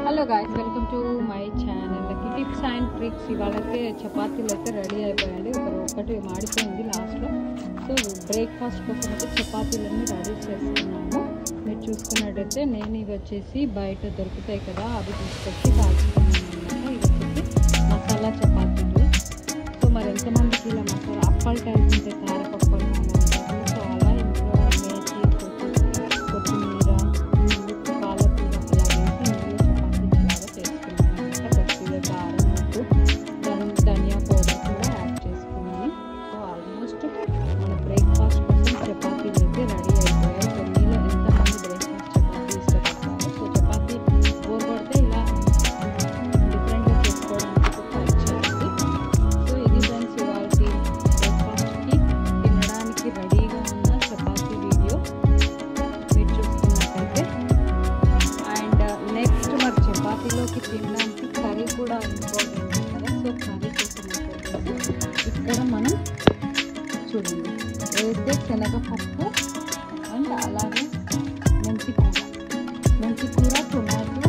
Hello guys, welcome to my channel tips and tricks. ఇవాళైతే చపాతీలు అయితే రెడీ అయిపోయాయండి. ఒకటి మాడిపోయింది లాస్ట్లో. సో బ్రేక్ఫాస్ట్ కోసం అయితే చపాతీలన్నీ రెడీ చేస్తున్నాము. మీరు చూసుకున్నట్టయితే నేను ఇవి వచ్చేసి బయట దొరుకుతాయి కదా, అవి తీసుకొచ్చి కాల్చుకున్నాను అనమాట. ఇవి వచ్చేసి మసాలా చపాతీలు. సో మరి ఎంతమందికి ఇలా మసాలా అప్పాలు టైప్ ఉంటే కారపప్పాలు అలా ఉంటుంది. సో అలా ఇంట్లో మేతి, కొత్తిమీర, పాలకూర అలా వేసి ధనియా పౌడర్ కూడా యాడ్ చేసుకున్నాను. సో ఆల్మోస్ట్ మన బ్రేక్ఫాస్ట్ కోసం చపాతీలు అయితే రెడీ అయిపోయాయి. సో మీలో ఎంతమంది బ్రేక్ఫాస్ట్ చపాతీ ఇష్టపడతారు? సో చపాతీ బోర్ పడితే ఇలా డిఫరెంట్గా చేసుకోవడానికి ట్రై చేయండి. సో ఇది ఫ్రెండ్స్ ఇవాళ బ్రేక్ఫాస్ట్కి తినడానికి రెడీగా ఉన్న చపాతీ వీడియో మీరు చూస్తున్నట్టయితే. అండ్ నెక్స్ట్ మరి చపాతీలోకి తినడానికి కర్రీ కూడా ఇంపార్టెంట్ కదా. సో కర్రీ కోసం ఇక్కడ మనం చూడండి వేస్తే శనగపప్పు అండ్ అలాగే మెంతికూర, టొమాటో,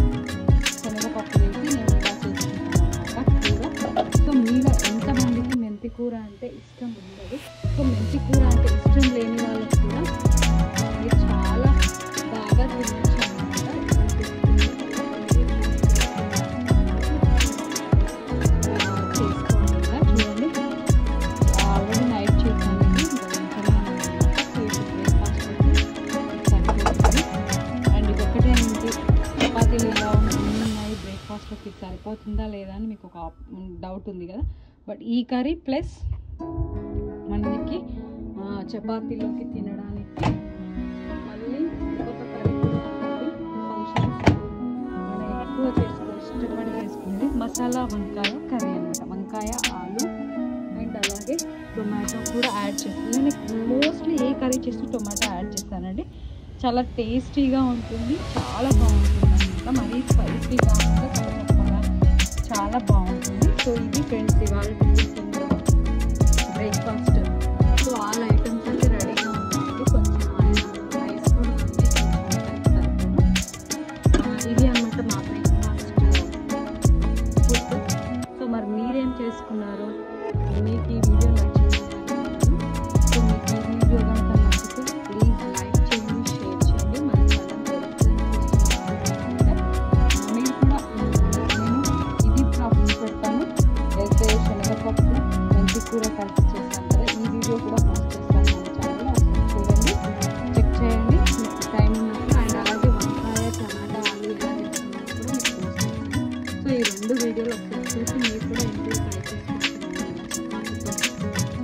శనగపప్పు వేసి నేను ఇలా చేసుకుంటాను అన్నమాట కూర. సో మీలో ఎంతమందికి మెంతికూర అంటే ఇష్టం ఉండదు? సో మెంతికూర అంటే ఇష్టం లేని వాళ్ళకి కూడా మీరు చాలా బాగా తినచ్చు అన్నమాట. బ్రేక్ఫాస్ట్లోకి సరిపోతుందా లేదా అని మీకు ఒక డౌట్ ఉంది కదా. బట్ ఈ కర్రీ ప్లస్ మనకి చపాతీలోకి తినడానికి మళ్ళీ ఇంకొక కర్రీ కూడా ఉంటుంది. ఫంక్షన్స్ మనం ఎక్కువ ఇష్టపడి చేసుకునేది మసాలా వంకాయ కర్రీ అనమాట. వంకాయ, ఆలు అండ్ అలాగే టొమాటో కూడా యాడ్ చేస్తాను. నేను మోస్ట్లీ ఏ కర్రీ చేసి టొమాటో యాడ్ చేస్తానండి. చాలా టేస్టీగా ఉంటుంది, చాలా బాగుంటుంది అనమాట. మరీ స్పైసీగా ఉంటే చప్పగా చాలా బాగుంటుంది. సో ఇది ఫ్రెండ్స్ ఇవాళ బ్రేక్ఫాస్ట్. సో ఆల్ ఐటమ్స్ అయితే రెడీగా ఉంటాయండి. కొంచెం రైస్ కూడా ఉంది, ఇది అనమాట మా బ్రేక్ఫాస్ట్ ఫుడ్. సో మరి మీరేం చేసుకున్నారు? మీకు ఈ వీడియో నచ్చింది. సో మీకు ఈ వీడియో కనుక నచ్చితే ప్లీజ్ లైక్ చేయండి, షేర్ చేయండి. మన ఛానల్ మీరు కూడా నేను ఇది ప్రాసెస్ పెడతాను. అయితే శనగపప్పు, మెంతికూర కలిసి చేస్తాను కదా, ఈ వీడియో కూడా పోస్ట్ చేస్తాను మన ఛానల్లో. ఒకసారి చూడండి, చెక్ చేయండి మీకు టైం ఉన్నప్పుడు. అండ్ అలాగే వంకాయ, టమాటా, ఆలు ఎలా చేసుకున్నాను కూడా మీకు పోస్ట్ చేస్తాను. సో ఈ రెండు వీడియోలు ఒకసారి చూసి మీరు కూడా ఇంట్లో ట్రై చేసుకుంటున్నాను.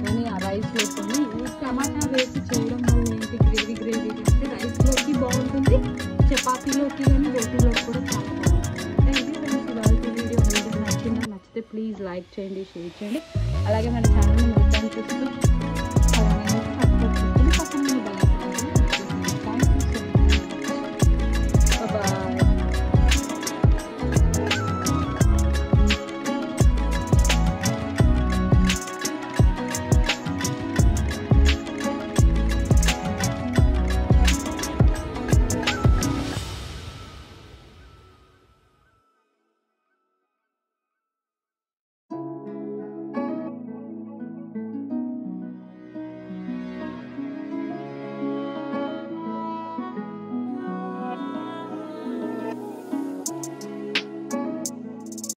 కానీ ఆ రైస్ వేసుకొని టమాటా వేసి చేయడం వల్ల ఏంటి, గ్రేవీ చేస్తే రైస్లోకి బాగుంటుంది, చపాతీలోకి కానీ రోటీలోకి కూడా చాలా బాగుంటుంది. అంటే ఇది ఫ్రెండ్స్ ఇవాళ వీడియో నచ్చితే ప్లీజ్ లైక్ చేయండి, షేర్ చేయండి. అలాగే మన ఛానల్ని మొత్తం చూస్తూ అలాగే సబ్స్క్రైబ్ చేసుకుని పక్కన